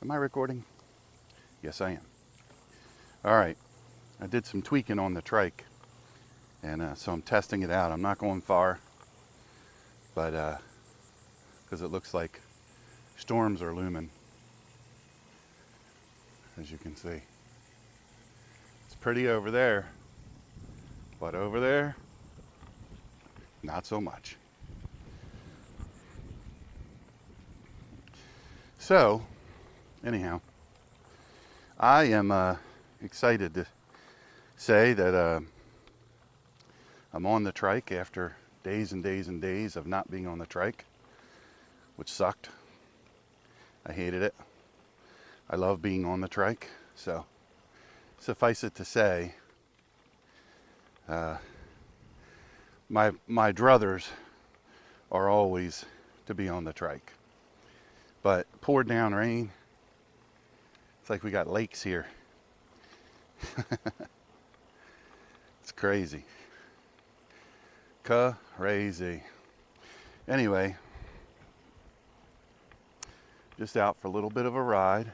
Am I recording? Yes, I am. All right. I did some tweaking on the trike, and so I'm testing it out. I'm not going far, but because it looks like storms are looming, as you can see. It's pretty over there, but over there, not so much. So, anyhow, I am excited to say that I'm on the trike after days and days and days of not being on the trike, which sucked. I hated it. I love being on the trike, so suffice it to say, my druthers are always to be on the trike. But poured down rain, it's like we got lakes here. It's crazy. Crazy. Anyway, just out for a little bit of a ride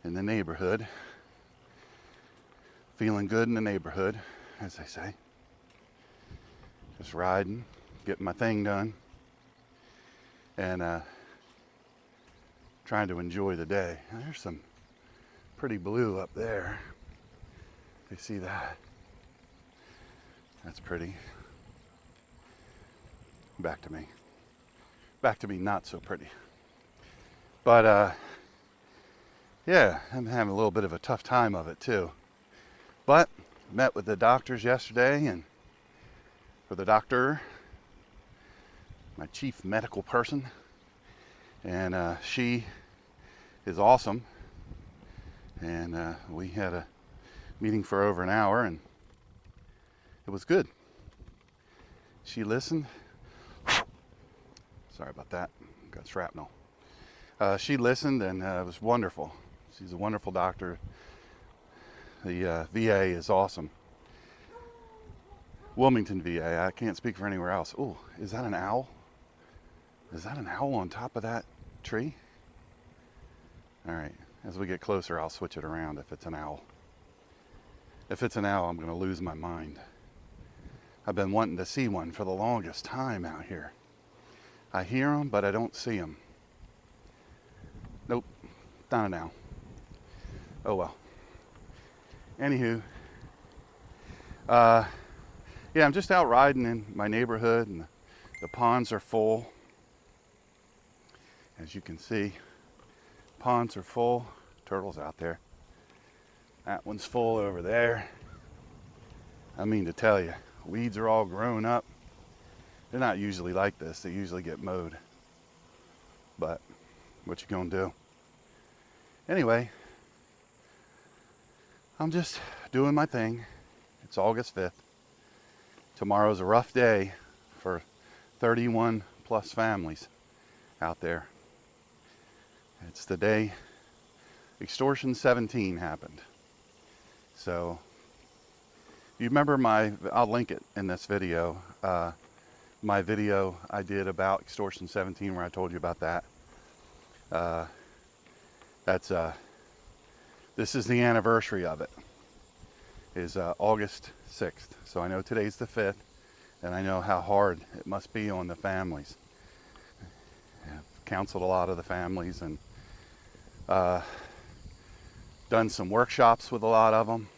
in the neighborhood. Feeling good in the neighborhood, as they say. Just riding, getting my thing done, and trying to enjoy the day. There's some pretty blue up there. You see that? That's pretty. Back to me. Back to me, not so pretty. But yeah, I'm having a little bit of a tough time of it too. But met with the doctors yesterday, and for the doctor, my chief medical person, and she is awesome. And we had a meeting for over an hour, and it was good. She listened. Sorry about that. Got shrapnel. She listened, and it was wonderful. She's a wonderful doctor. The VA is awesome. Wilmington VA. I can't speak for anywhere else. Oh, is that an owl? Is that an owl on top of that tree? All right. As we get closer, I'll switch it around if it's an owl. If it's an owl, I'm going to lose my mind. I've been wanting to see one for the longest time out here. I hear them, but I don't see them. Nope, not an owl. Oh well. Anywho, yeah, I'm just out riding in my neighborhood, and the ponds are full. As you can see, ponds are full. Turtles out there. That one's full over there. I mean to tell you, weeds are all grown up. They're not usually like this. They usually get mowed. But what you gonna do? Anyway, I'm just doing my thing. It's August 5th. Tomorrow's a rough day for 31 plus families out there. It's the day Extortion 17 happened. So, you remember I'll link it in this video, my video I did about Extortion 17 where I told you about that. This is the anniversary of it, is August 6th. So I know today's the 5th, and I know how hard it must be on the families. I've counseled a lot of the families, and done some workshops with a lot of them,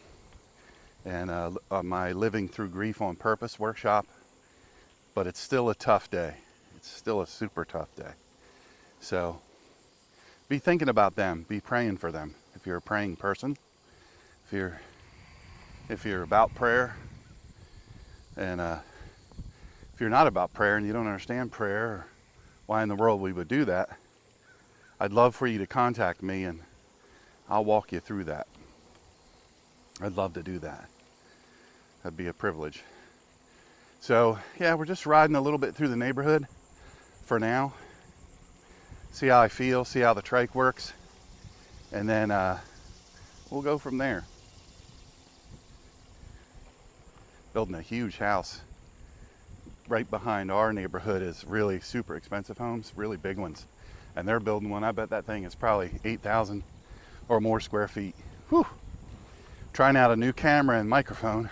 and my Living Through Grief on Purpose workshop. But it's still a tough day. It's still a super tough day. So be thinking about them. Be praying for them. If you're a praying person, if you're about prayer, and if you're not about prayer and you don't understand prayer, or why in the world we would do that, I'd love for you to contact me, and I'll walk you through that. I'd love to do that. That'd be a privilege. So, yeah, we're just riding a little bit through the neighborhood for now. See how I feel, see how the trike works, and then we'll go from there. Building a huge house right behind our neighborhood is really super expensive homes, really big ones. and they're building one. I bet that thing is probably 8,000 or more square feet. Whew. Trying out a new camera and microphone.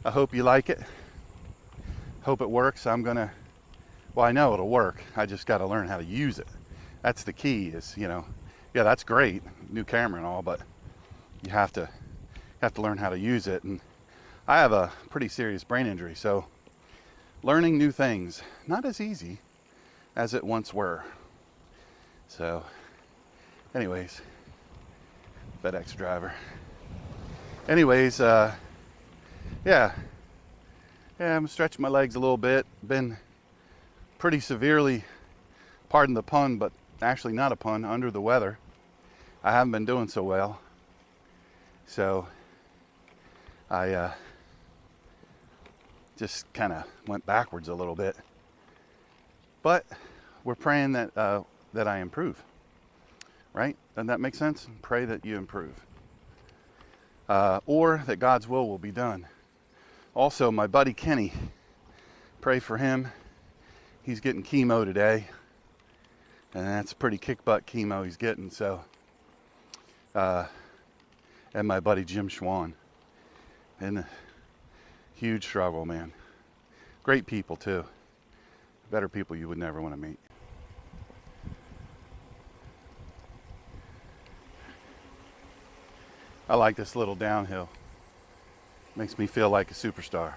I hope you like it. Hope it works. Well, I know it'll work. I just got to learn how to use it. That's the key is, yeah, that's great, new camera and all, but you have to learn how to use it. And I have a pretty serious brain injury, so learning new things, not as easy as it once were. So, anyways, FedEx driver. Anyways, yeah, I'm stretching my legs a little bit. Been pretty severely, pardon the pun, but actually not a pun, under the weather. I haven't been doing so well. So I just kind of went backwards a little bit. But we're praying that I improve, right? Doesn't that make sense? Pray that you improve. Or that God's will be done. Also, my buddy Kenny, pray for him. He's getting chemo today, and that's pretty kick butt chemo he's getting. So, and my buddy Jim Schwan, and a huge struggle, man. Great people too. Better people you would never want to meet. I like this little downhill. Makes me feel like a superstar.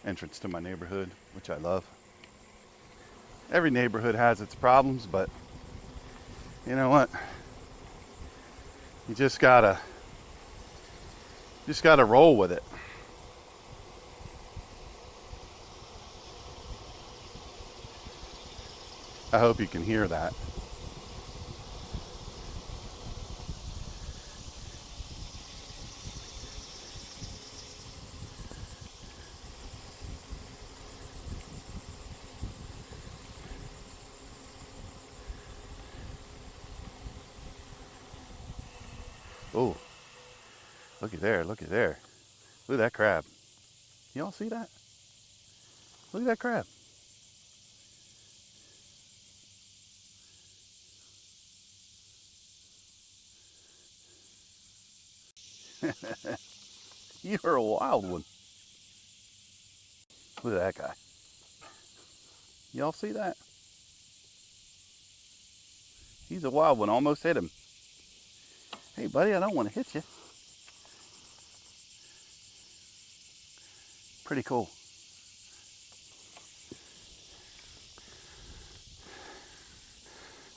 Entrance to my neighborhood, which I love. Every neighborhood has its problems, but you know what? You just gotta roll with it. I hope you can hear that. Oh, looky there, looky there. Look at that crab. Y'all see that? Look at that crab. You're a wild one. Look at that guy. Y'all see that? He's a wild one. Almost hit him. Hey, buddy, I don't want to hit you. Pretty cool.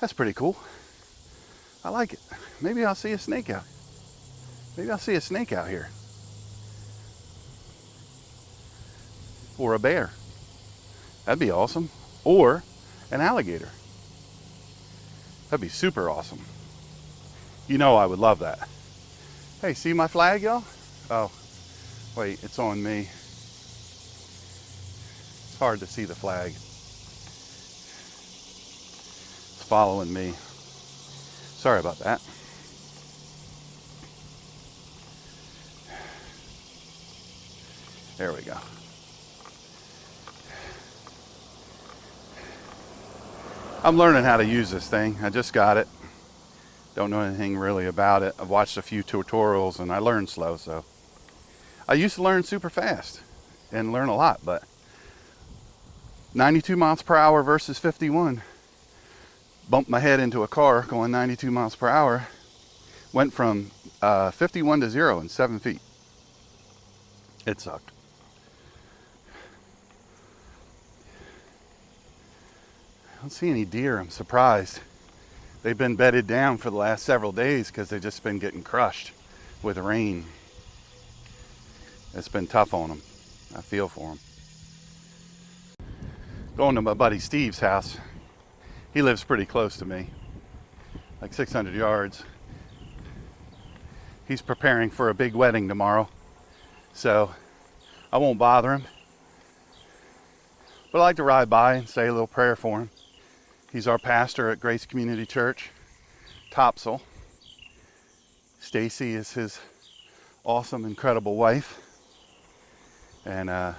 That's pretty cool. I like it. Maybe I'll see a snake out. Maybe I'll see a snake out here. Or a bear. That'd be awesome. Or an alligator. That'd be super awesome. You know I would love that. Hey, see my flag, y'all? Oh, wait, it's on me. It's hard to see the flag. It's following me. Sorry about that. There we go. I'm learning how to use this thing. I just got it. Don't know anything really about it. I've watched a few tutorials and I learned slow, so. I used to learn super fast and learn a lot, but 92 miles per hour versus 51. Bumped my head into a car going 92 miles per hour. Went from 51 to 0 in 7 feet. It sucked. I don't see any deer. I'm surprised. They've been bedded down for the last several days because they've just been getting crushed with rain. It's been tough on them. I feel for them. Going to my buddy Steve's house. He lives pretty close to me, like 600 yards. He's preparing for a big wedding tomorrow, so I won't bother him. But I like to ride by and say a little prayer for him. He's our pastor at Grace Community Church, Topsail. Stacy is his awesome, incredible wife. And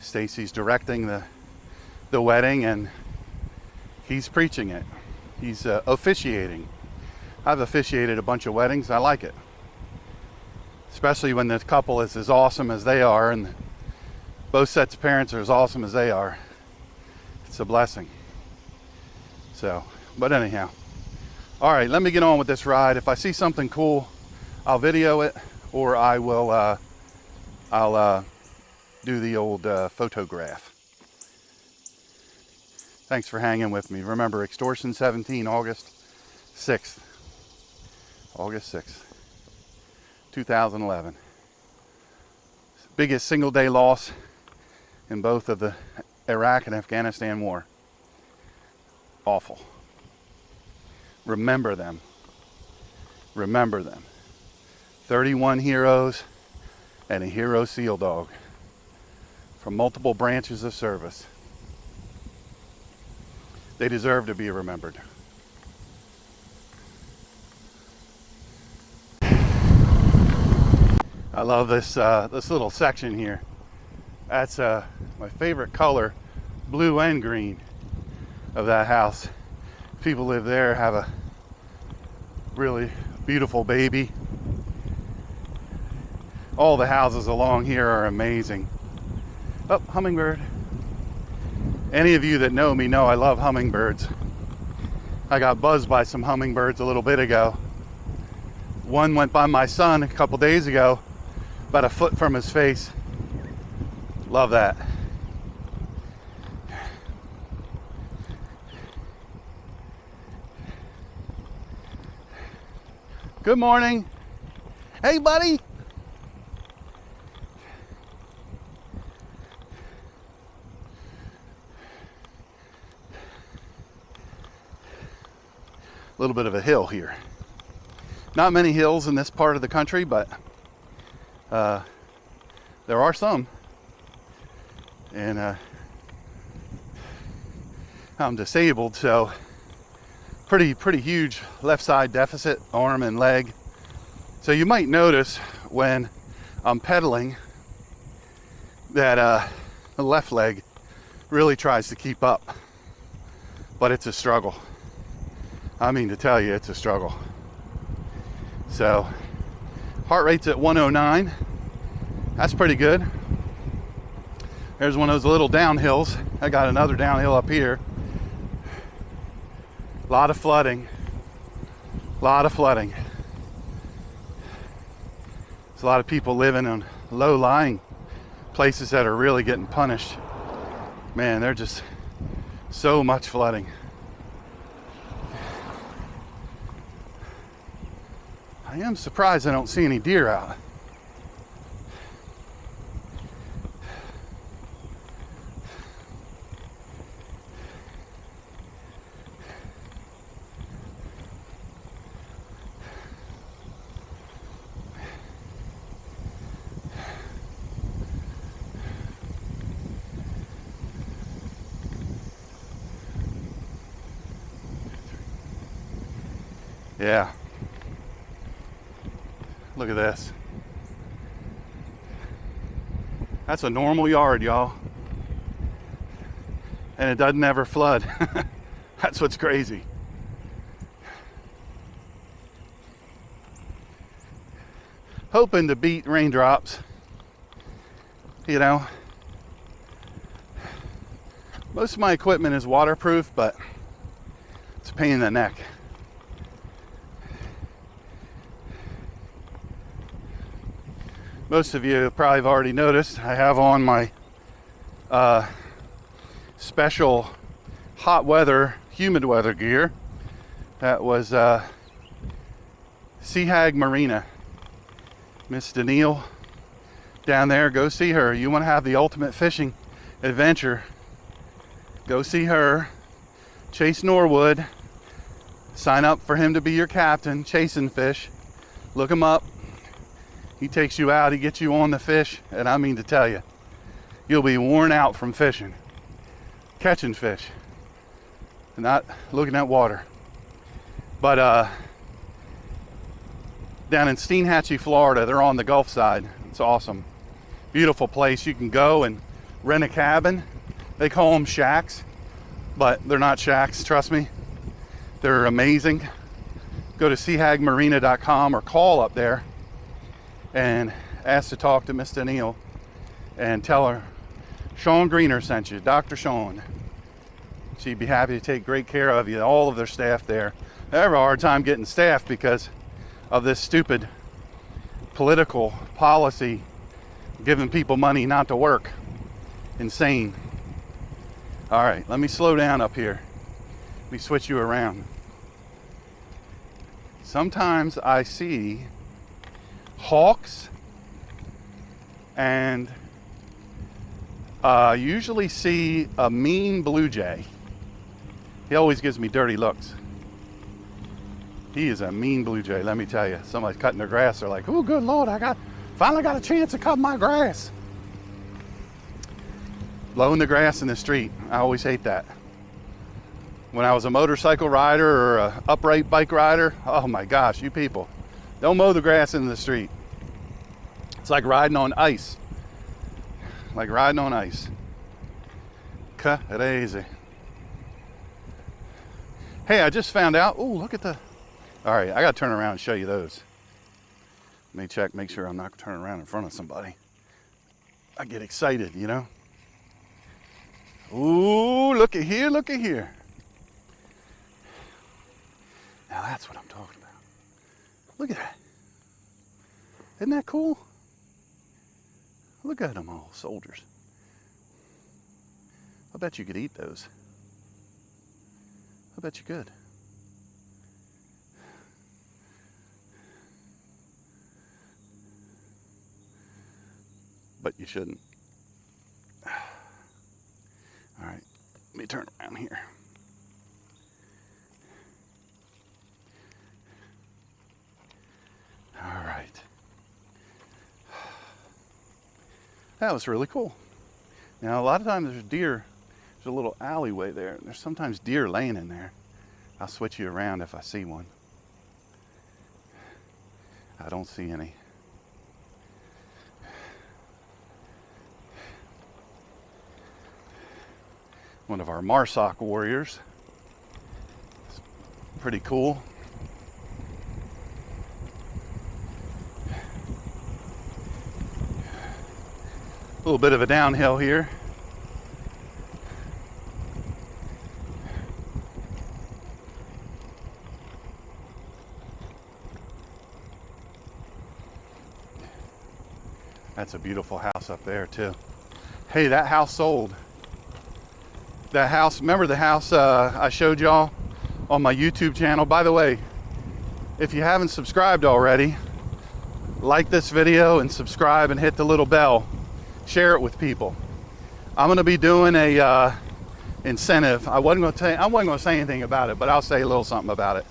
Stacy's directing the wedding, and He's preaching it. He's officiating. I've officiated a bunch of weddings. I like it. Especially when the couple is as awesome as they are and both sets of parents are as awesome as they are. It's a blessing. So, but anyhow. All right, let me get on with this ride. If I see something cool, I'll video it, or I will, I'll do the old photograph. Thanks for hanging with me. Remember, Extortion 17, August 6th. August 6th, 2011. Biggest single day loss in both of the Iraq and Afghanistan war. Awful. Remember them. Remember them. 31 heroes and a hero SEAL dog from multiple branches of service. They deserve to be remembered. I love this this little section here. That's my favorite color, blue and green, of that house. People live there, have a really beautiful baby. All the houses along here are amazing. Oh, hummingbird. Any of you that know me know I love hummingbirds. I got buzzed by some hummingbirds a little bit ago. One went by my son a couple days ago, about a foot from his face. Love that. Good morning. Hey, buddy. A little bit of a hill here. Not many hills in this part of the country, but there are some. And I'm disabled, so pretty huge left side deficit, arm and leg. So you might notice when I'm pedaling that the left leg really tries to keep up, but it's a struggle. I mean to tell you, it's a struggle. So heart rate's at 109. That's pretty good. There's one of those little downhills. I got another downhill up here. A lot of flooding. A lot of flooding. There's a lot of people living in low-lying places that are really getting punished. Man, they're just so much flooding. I am surprised I don't see any deer out. Yeah. Look at this. That's a normal yard, y'all. And it doesn't ever flood. That's what's crazy. Hoping to beat raindrops. You know. Most of my equipment is waterproof, but it's a pain in the neck. Most of you probably have already noticed I have on my special hot weather, humid weather gear. That was Sea Hag Marina. Miss Danielle down there, go see her. You want to have the ultimate fishing adventure, go see her. Chase Norwood, sign up for him to be your captain, chasing fish. Look him up. He takes you out, he gets you on the fish, and I mean to tell you, you'll be worn out from fishing, catching fish, not looking at water. But down in Steinhatchee, Florida, they're on the Gulf side. It's awesome. Beautiful place. You can go and rent a cabin. They call them shacks. but they're not shacks, trust me. They're amazing. Go to seahagmarina.com or call up there and ask to talk to Miss Danielle and tell her Sean Greener sent you, Dr. Sean. She'd be happy to take great care of you. All of their staff there. They have a hard time getting staff because of this stupid political policy giving people money not to work. Insane. All right, let me slow down up here. Let me switch you around. Sometimes I see hawks and usually see a mean blue jay. He always gives me dirty looks. He is a mean blue jay, let me tell you. Somebody's cutting their grass. They're like, oh, good Lord, finally got a chance to cut my grass. Blowing the grass in the street. I always hate that. When I was a motorcycle rider or a upright bike rider, oh my gosh, you people. Don't mow the grass in the street. It's like riding on ice. Like riding on ice. Crazy. Hey, I just found out. Oh, look at the. All right, I got to turn around and show you those. Let me check, make sure I'm not turning around in front of somebody. I get excited, you know. Ooh, look at here, look at here. Now that's what I'm talking about. Look at that. Isn't that cool? Look at them all, soldiers. I bet you could eat those. I bet you could. But you shouldn't. All right, let me turn around here. All right. That was really cool. Now, a lot of times there's deer. There's a little alleyway there. And there's sometimes deer laying in there. I'll switch you around if I see one. I don't see any. One of our Marsoc warriors. It's pretty cool. A little bit of a downhill here. That's a beautiful house up there too. Hey, that house sold. That house, remember the house I showed y'all on my YouTube channel? By the way, if you haven't subscribed already, like this video and subscribe and hit the little bell. Share it with people. I'm going to be doing a incentive. I wasn't going to say anything about it, but I'll say a little something about it.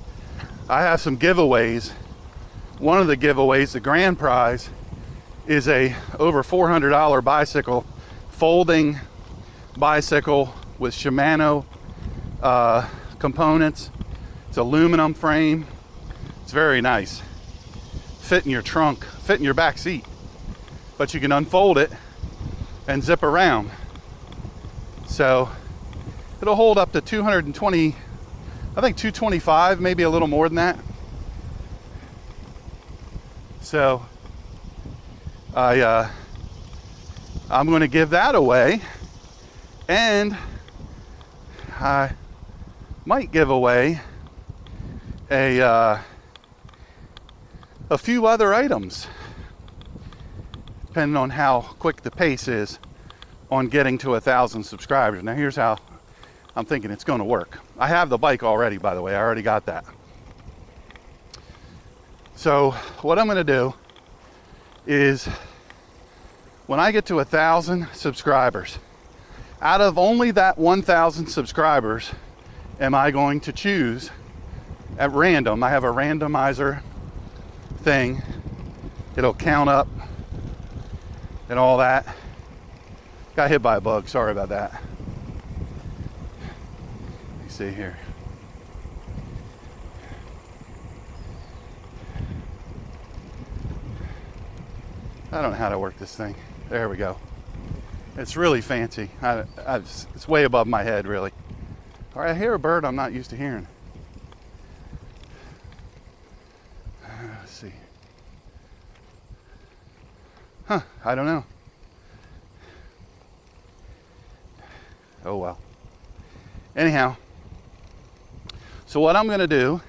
I have some giveaways. One of the giveaways, the grand prize, is a over $400 bicycle, folding bicycle with Shimano components. It's aluminum frame. It's very nice. Fit in your trunk, fit in your back seat, but you can unfold it and zip around. So it'll hold up to 220, I think 225, maybe a little more than that. So I'm going to give that away, and I might give away a few other items, depending on how quick the pace is on getting to 1,000 subscribers. Now here's how I'm thinking it's going to work. I have the bike already, by the way. I already got that. So what I'm going to do is, when I get to 1,000 subscribers, out of only that 1,000 subscribers am I going to choose at random. I have a randomizer thing. It'll count up and all that. Got hit by a bug, sorry about that. Let me see here. I don't know how to work this thing. There we go. It's really fancy. It's way above my head, really. Or I hear a bird I'm not used to hearing. Let's see. Huh, I don't know. Oh well. Anyhow, so what I'm going to do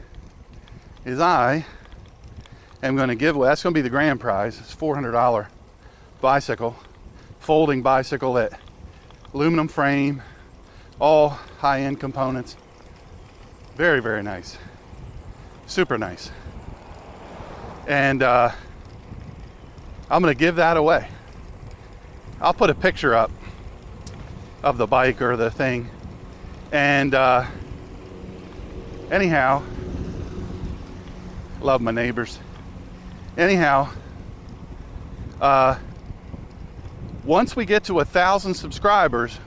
is I am going to give away, that's going to be the grand prize. It's $400 bicycle, folding bicycle, that aluminum frame, all high-end components. Very, very nice. Super nice. And I'm going to give that away. I'll put a picture up of the bike or the thing. And anyhow, love my neighbors. Anyhow, once we get to 1,000 subscribers,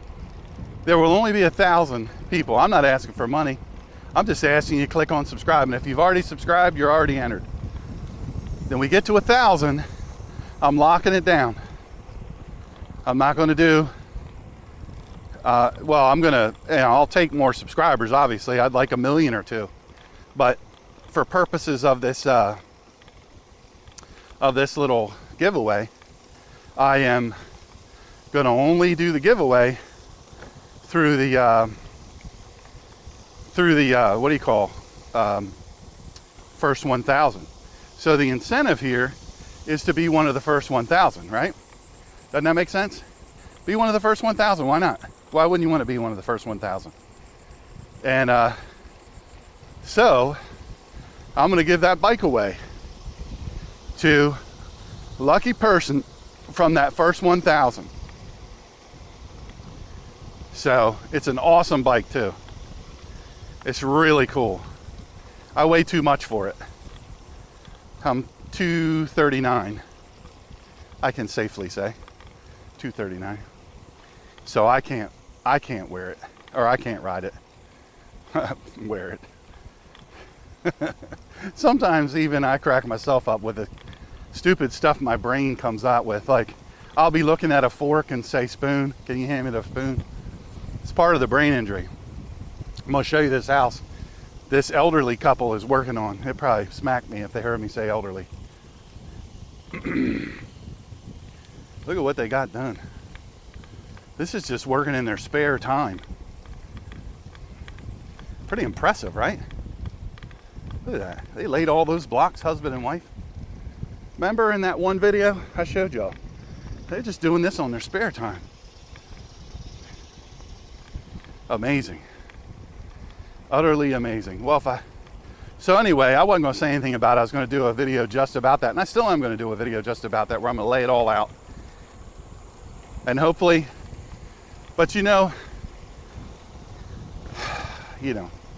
there will only be 1,000 people. I'm not asking for money. I'm just asking you to click on subscribe. And if you've already subscribed, you're already entered. Then we get to 1,000, I'm locking it down. I'm not going to do, well, I'm going to, I'll take more subscribers, obviously. I'd like 1 million or 2. But for purposes of this little giveaway, I am going to only do the giveaway through the what do you call, first 1,000. So the incentive here is to be one of the first 1,000, right? Doesn't that make sense? Be one of the first 1,000. Why not? Why wouldn't you want to be one of the first 1,000? And so I'm going to give that bike away to a lucky person from that first 1,000. So it's an awesome bike too. It's really cool. I weigh too much for it. I'm 239. I can safely say 239. So I can't wear it, or I can't ride it. Wear it. Sometimes even I crack myself up with the stupid stuff my brain comes out with. Like, I'll be looking at a fork and say, spoon, can you hand me the spoon? It's part of the brain injury. I'm gonna show you this house this elderly couple is working on. It'd probably smack me if they heard me say elderly. Look at what they got done. This is just working in their spare time. Pretty impressive, right? Look at that. They laid all those blocks, husband and wife. Remember in that one video I showed y'all? They're just doing this on their spare time. Amazing. Utterly amazing. Well, so anyway, I wasn't going to say anything about it. I was going to do a video just about that. And I still am going to do a video just about that, where I'm going to lay it all out. And hopefully, but you know,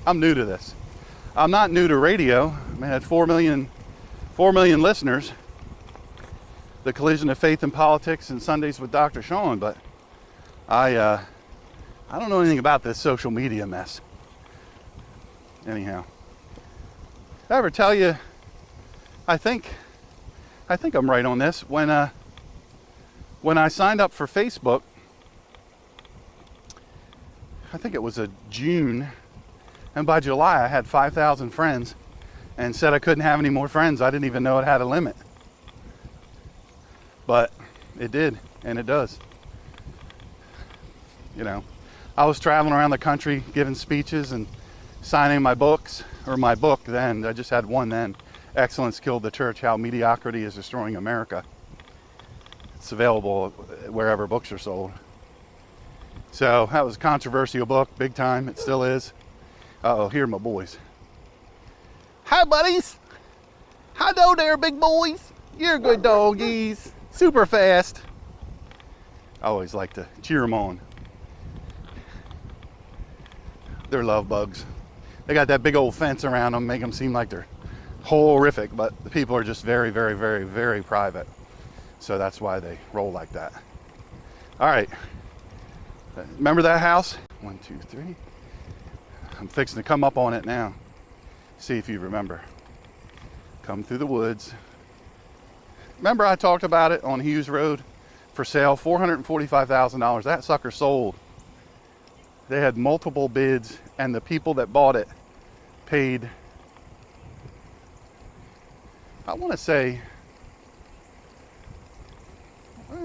I'm new to this. I'm not new to radio. I mean, I had 4 million listeners. The Collision of Faith and Politics and Sundays with Dr. Sean, but I don't know anything about this social media mess. Anyhow, did I ever tell you? I think I'm right on this. When I signed up for Facebook, I think it was a June, and by July I had 5,000 friends, and said I couldn't have any more friends. I didn't even know it had a limit, but it did, and it does. I was traveling around the country giving speeches and signing my books, or my book then. I just had one then. Excellence Killed the Church, How Mediocrity is Destroying America. It's available wherever books are sold. So that was a controversial book, big time. It still is. Uh-oh, here are my boys. Hi, buddies. Hello there, big boys. You're good doggies. Super fast. I always like to cheer them on. They're love bugs. They got that big old fence around them, make them seem like they're horrific, but the people are just very, very, very, very private. So that's why they roll like that. All right. Remember that house? 1, 2, 3. I'm fixing to come up on it now. See if you remember. Come through the woods. Remember I talked about it on Hughes Road for sale, $445,000. That sucker sold. They had multiple bids, and the people that bought it paid, I want to say,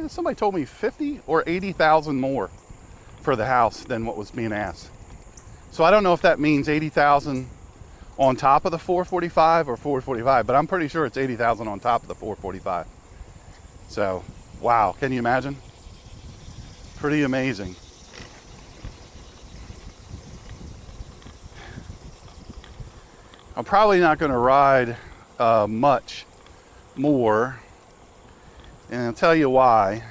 somebody told me 50 or 80,000 more for the house than what was being asked. So I don't know if that means 80,000 on top of the 445 or 445, but I'm pretty sure it's 80,000 on top of the 445. So, wow, can you imagine? Pretty amazing. I'm probably not going to ride much more, and I'll tell you why.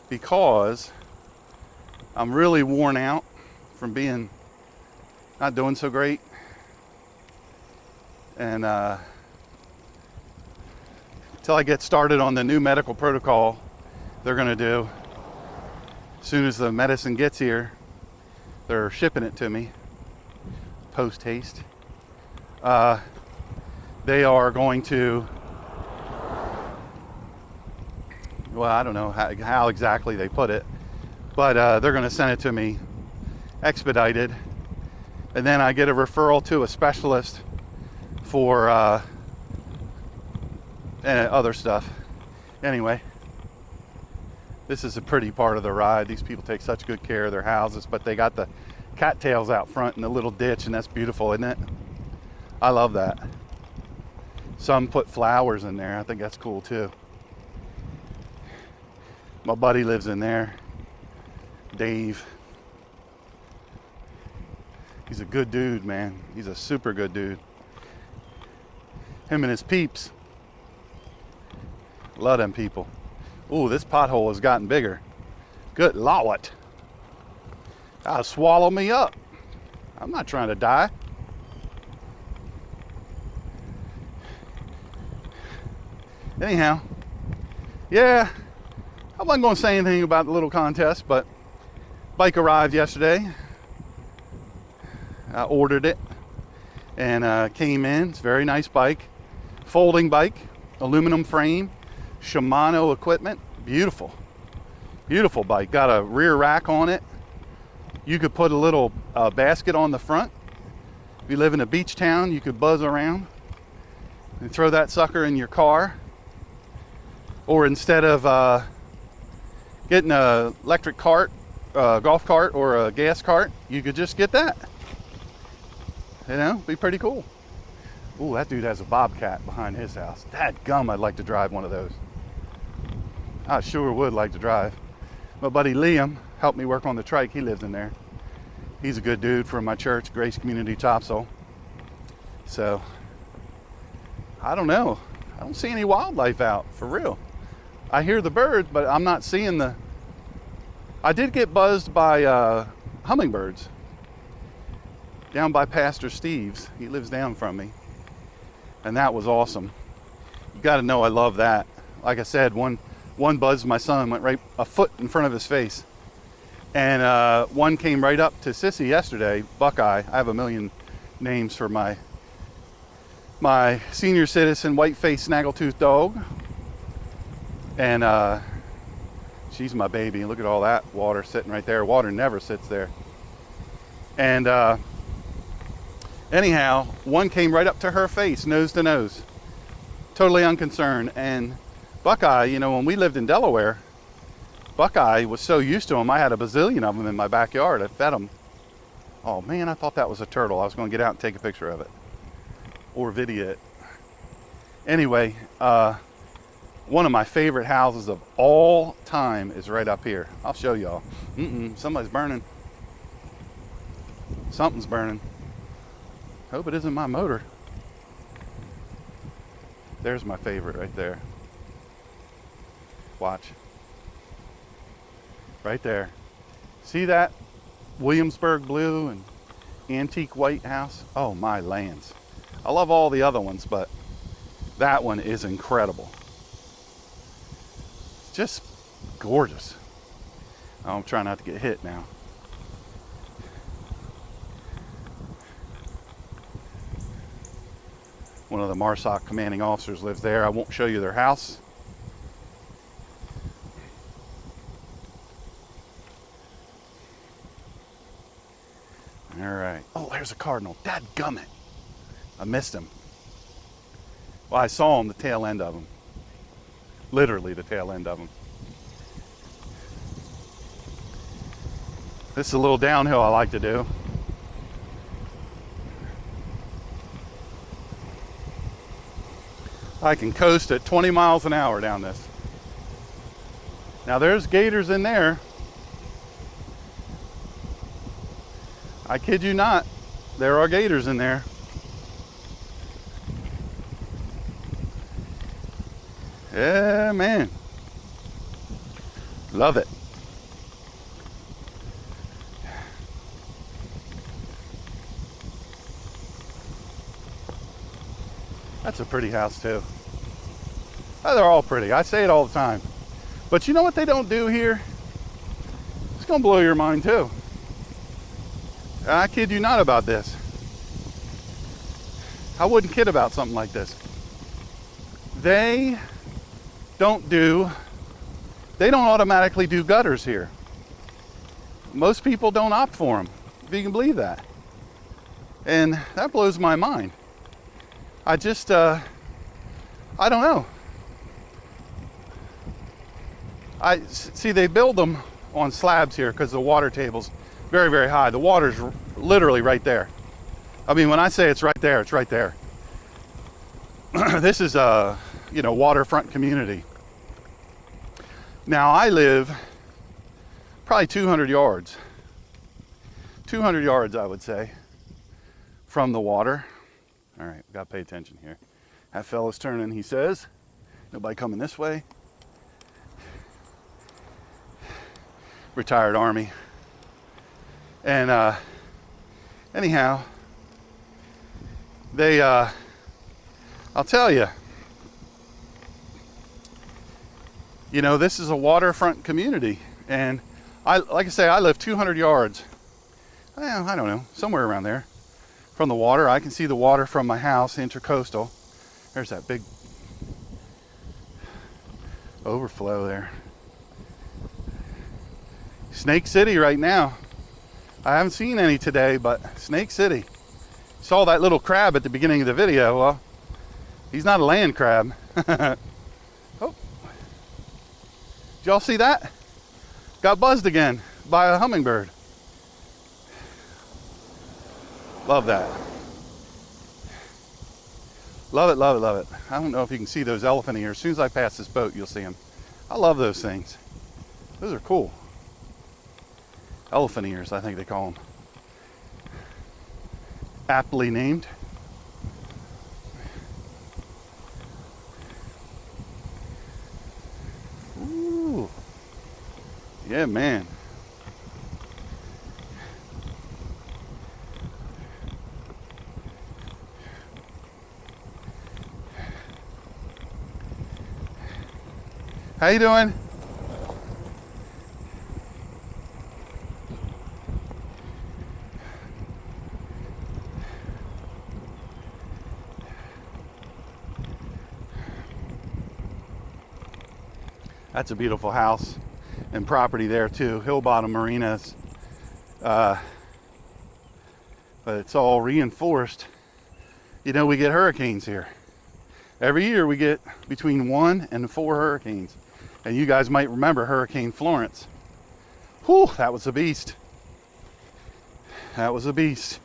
Because I'm really worn out from being not doing so great, and until I get started on the new medical protocol they're going to do, as soon as the medicine gets here, they're shipping it to me post haste. They are going to, well, I don't know how exactly they put it, but they're going to send it to me expedited, and then I get a referral to a specialist for other stuff. Anyway, this is a pretty part of the ride. These people take such good care of their houses, but they got the cattails out front in the little ditch, and that's beautiful, isn't it? I love that. Some put flowers in there. I think that's cool too. My buddy lives in there, Dave. He's a good dude, man. He's a super good dude. Him and his peeps. Love them people. Ooh, this pothole has gotten bigger. Good Lord. That'll swallow me up. I'm not trying to die. Anyhow, yeah, I wasn't going to say anything about the little contest, but bike arrived yesterday. I ordered it and came in. It's a very nice bike. Folding bike, aluminum frame, Shimano equipment. Beautiful. Beautiful bike. Got a rear rack on it. You could put a little basket on the front. If you live in a beach town, you could buzz around and throw that sucker in your car. Or instead of getting an electric cart, golf cart, or a gas cart, you could just get that. You know, be pretty cool. Ooh, that dude has a Bobcat behind his house. Dadgum, I'd like to drive one of those. I sure would like to drive. My buddy Liam helped me work on the trike. He lives in there. He's a good dude from my church, Grace Community Topsail. So, I don't know. I don't see any wildlife out, for real. I hear the birds, but I'm not seeing the... I did get buzzed by hummingbirds down by Pastor Steve's. He lives down from me. And that was awesome. You got to know I love that. Like I said, one buzzed my son, went right a foot in front of his face. And one came right up to Sissy yesterday, Buckeye. I have a million names for my senior citizen white-faced snaggletooth dog. And she's my baby. Look at all that water sitting right there. Water never sits there. And anyhow, one came right up to her face, nose to nose. Totally unconcerned. And Buckeye, you know, when we lived in Delaware, Buckeye was so used to them, I had a bazillion of them in my backyard. I fed them. Oh man, I thought that was a turtle. I was going to get out and take a picture of it. Or video it. Anyway, one of my favorite houses of all time is right up here. I'll show y'all. Somebody's burning. Something's burning. Hope it isn't my motor. There's my favorite right there. Watch. Right there. See that Williamsburg blue and antique white house? Oh my lands. I love all the other ones, but that one is incredible. Just gorgeous. I'm trying not to get hit now. One of the MARSOC commanding officers lives there. I won't show you their house. Oh, there's a cardinal. Dadgummit. I missed him. Well, I saw him, the tail end of him. Literally the tail end of him. This is a little downhill I like to do. I can coast at 20 miles an hour down this. Now there's gators in there. I kid you not, there are gators in there. Yeah, man. Love it. That's a pretty house too. Oh, they're all pretty. I say it all the time. But you know what they don't do here? It's gonna blow your mind too. I kid you not about this. I wouldn't kid about something like this. They don't automatically do gutters here. Most people don't opt for them, if you can believe that. And that blows my mind. I just, I don't know. I see they build them on slabs here because the water table's very, very high. The water's literally right there. I mean, when I say it's right there, it's right there. This is a, waterfront community. Now I live probably 200 yards. 200 yards, I would say, from the water. All right, we gotta pay attention here. That fella's turning, he says. Nobody coming this way. Retired Army. And anyhow, they, I'll tell you, this is a waterfront community. And like I say, I live 200 yards. I don't know, somewhere around there. From the water. I can see the water from my house, intercoastal. There's that big overflow there. Snake City right now. I haven't seen any today, but Snake City. Saw that little crab at the beginning of the video. Well, he's not a land crab. Oh. Did y'all see that? Got buzzed again by a hummingbird. Love that. Love it, love it, love it. I don't know if you can see those elephant ears. As soon as I pass this boat, you'll see them. I love those things. Those are cool. Elephant ears, I think they call them. Aptly named. Ooh. Yeah, man. How you doing? That's a beautiful house and property there too. Hill Bottom Marinas. But it's all reinforced. We get hurricanes here. Every year we get between 1 and 4 hurricanes. And you guys might remember Hurricane Florence. Whew, that was a beast. That was a beast.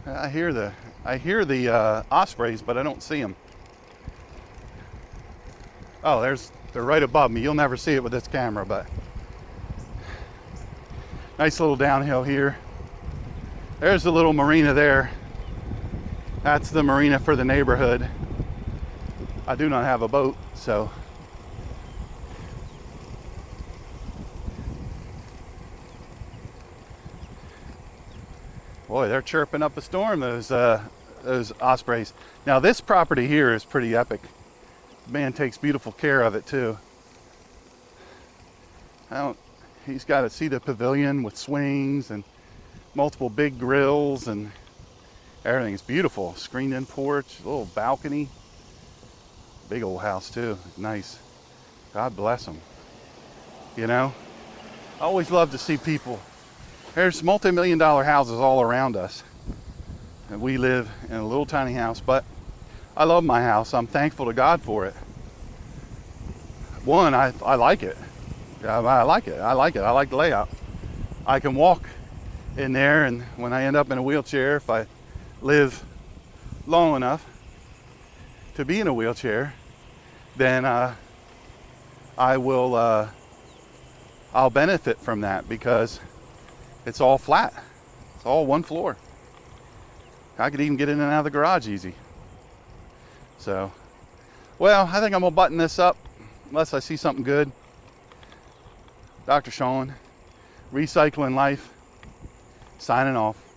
I hear the ospreys, but I don't see them. Oh, they're right above me. You'll never see it with this camera, but nice little downhill here. There's the little marina there. That's the marina for the neighborhood. I do not have a boat, so. Boy, they're chirping up a storm, those ospreys. Now this property here is pretty epic. The man takes beautiful care of it too. He's got a seated pavilion with swings and multiple big grills and everything's beautiful. Screened in porch, little balcony. Big old house too, nice. God bless him. You know, I always love to see people. There's multi-million-dollar houses all around us, and we live in a little tiny house, but I love my house. I'm thankful to God for it. One, I like it. I like it. I like the layout. I can walk in there, and when I end up in a wheelchair, if I live long enough to be in a wheelchair, then I'll benefit from that because it's all flat. It's all one floor. I could even get in and out of the garage easy. So, well, I think I'm gonna button this up unless I see something good. Dr. Sean, Recycling Life, signing off.